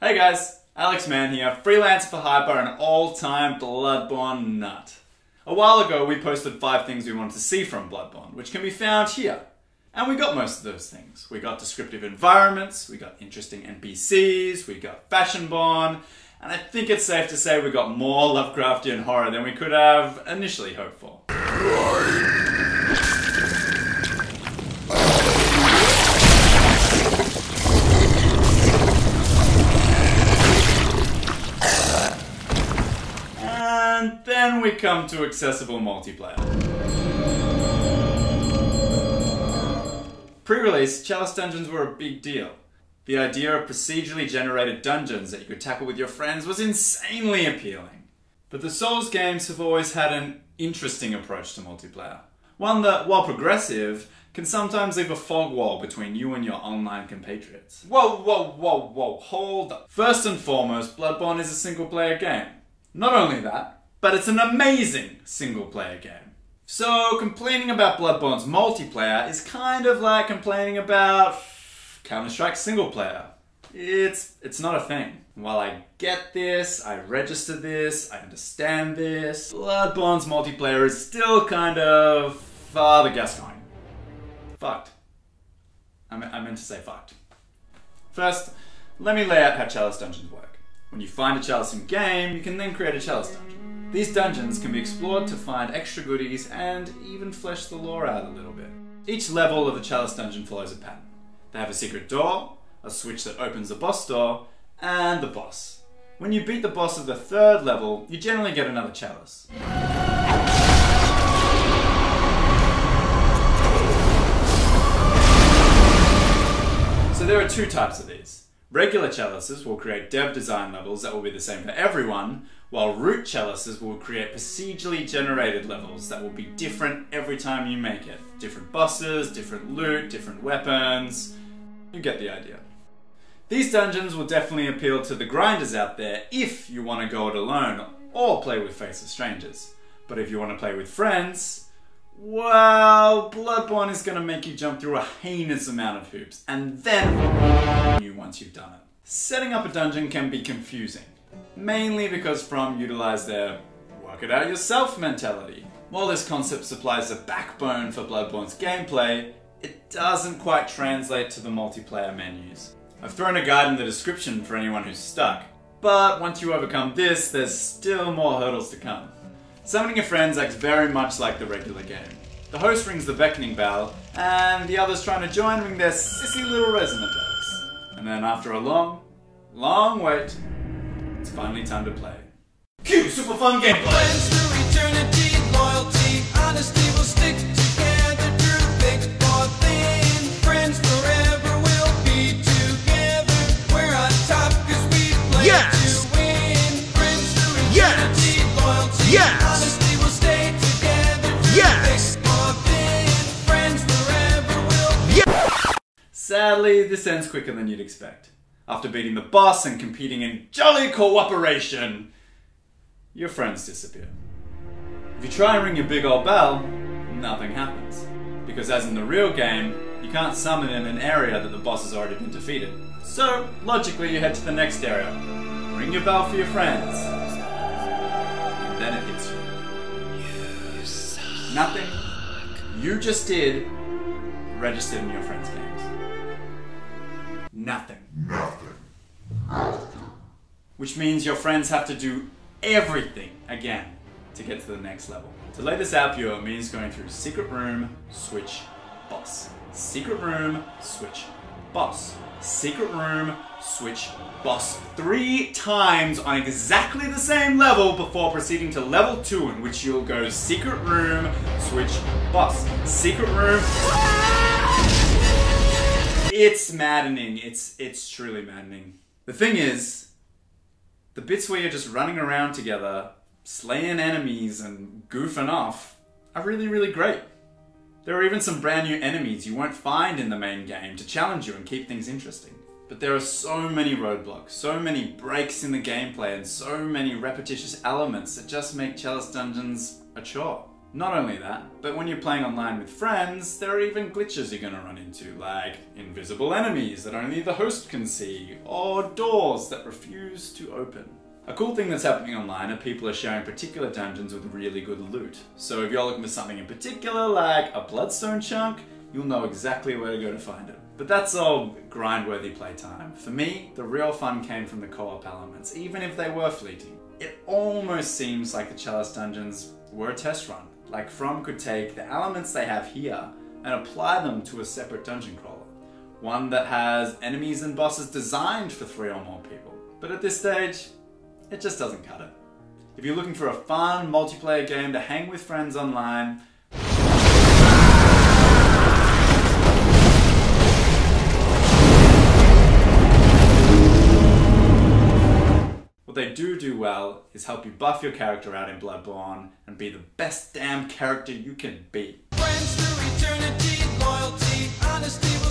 Hey guys, Alex Man here, freelance for Hyper and all-time Bloodborne nut. A while ago we posted 5 things we wanted to see from Bloodborne, which can be found here. And we got most of those things. We got descriptive environments, we got interesting NPCs, we got fashion-born, and I think it's safe to say we got more Lovecraftian horror than we could have initially hoped for. And then we come to accessible multiplayer. Pre-release, Chalice Dungeons were a big deal. The idea of procedurally generated dungeons that you could tackle with your friends was insanely appealing. But the Souls games have always had an interesting approach to multiplayer. One that, while progressive, can sometimes leave a fog wall between you and your online compatriots. Whoa, hold up. First and foremost, Bloodborne is a single-player game. Not only that, but it's an amazing single-player game. So complaining about Bloodborne's multiplayer is kind of like complaining about Counter-Strike single-player. It's not a thing. While I get this, I register this, I understand this, Bloodborne's multiplayer is still kind of Father Gascoigne. Fucked. I meant to say fucked. First, let me lay out how Chalice Dungeons work. When you find a chalice in game, you can then create a chalice dungeon. These dungeons can be explored to find extra goodies and even flesh the lore out a little bit. Each level of the chalice dungeon follows a pattern. They have a secret door, a switch that opens the boss door, and the boss. When you beat the boss of the 3rd level, you generally get another chalice. So there are 2 types of these. Regular chalices will create dev design levels that will be the same for everyone, while root chalices will create procedurally generated levels that will be different every time you make it. Different bosses, different loot, different weapons. You get the idea. These dungeons will definitely appeal to the grinders out there if you want to go it alone or play with faceless strangers. But if you want to play with friends, well, Bloodborne is going to make you jump through a heinous amount of hoops and then you once you've done it. Setting up a dungeon can be confusing, mainly because From utilize their work it out yourself mentality. While this concept supplies a backbone for Bloodborne's gameplay, it doesn't quite translate to the multiplayer menus. I've thrown a guide in the description for anyone who's stuck, but once you overcome this, there's still more hurdles to come. Summoning your friends acts very much like the regular game. The host rings the beckoning bell, and the others trying to join ring their sissy little resonant bells. And then after a long wait, it's finally time to play. Cue super fun gameplay! Friends through eternity, loyalty, honesty will stick together through thick or thin. Friends forever will be together. We're on top cause we play to win. Friends through eternity, loyalty, honesty will stay together through thick or thin. Friends forever will be. Sadly, this ends quicker than you'd expect. After beating the boss and competing in jolly cooperation, your friends disappear. If you try and ring your big old bell, nothing happens. Because as in the real game, you can't summon in an area that the boss has already been defeated. So, logically you head to the next area. Ring your bell for your friends. And then it hits you. You suck. Nothing you just did registered in your friends' games. Nothing. Which means your friends have to do everything again to get to the next level. To lay this out for you, it means going through secret room, switch, boss. Secret room, switch, boss. Secret room, switch, boss 3 times on exactly the same level before proceeding to level 2, in which you'll go secret room, switch, boss. Secret room. It's maddening. It's truly maddening. The thing is, the bits where you're just running around together, slaying enemies and goofing off, are really, really great. There are even some brand new enemies you won't find in the main game to challenge you and keep things interesting. But there are so many roadblocks, so many breaks in the gameplay, and so many repetitious elements that just make Chalice Dungeons a chore. Not only that, but when you're playing online with friends, there are even glitches you're going to run into, like invisible enemies that only the host can see, or doors that refuse to open. A cool thing that's happening online are people are sharing particular dungeons with really good loot. So if you're looking for something in particular, like a bloodstone chunk, you'll know exactly where to go to find it. But that's all grind-worthy playtime. For me, the real fun came from the co-op elements, even if they were fleeting. It almost seems like the Chalice Dungeons were a test run. Like From could take the elements they have here and apply them to a separate dungeon crawler. One that has enemies and bosses designed for 3 or more people. But at this stage, it just doesn't cut it. If you're looking for a fun multiplayer game to hang with friends online, what they do well is help you buff your character out in Bloodborne and be the best damn character you can be. Friends through eternity, loyalty, honesty.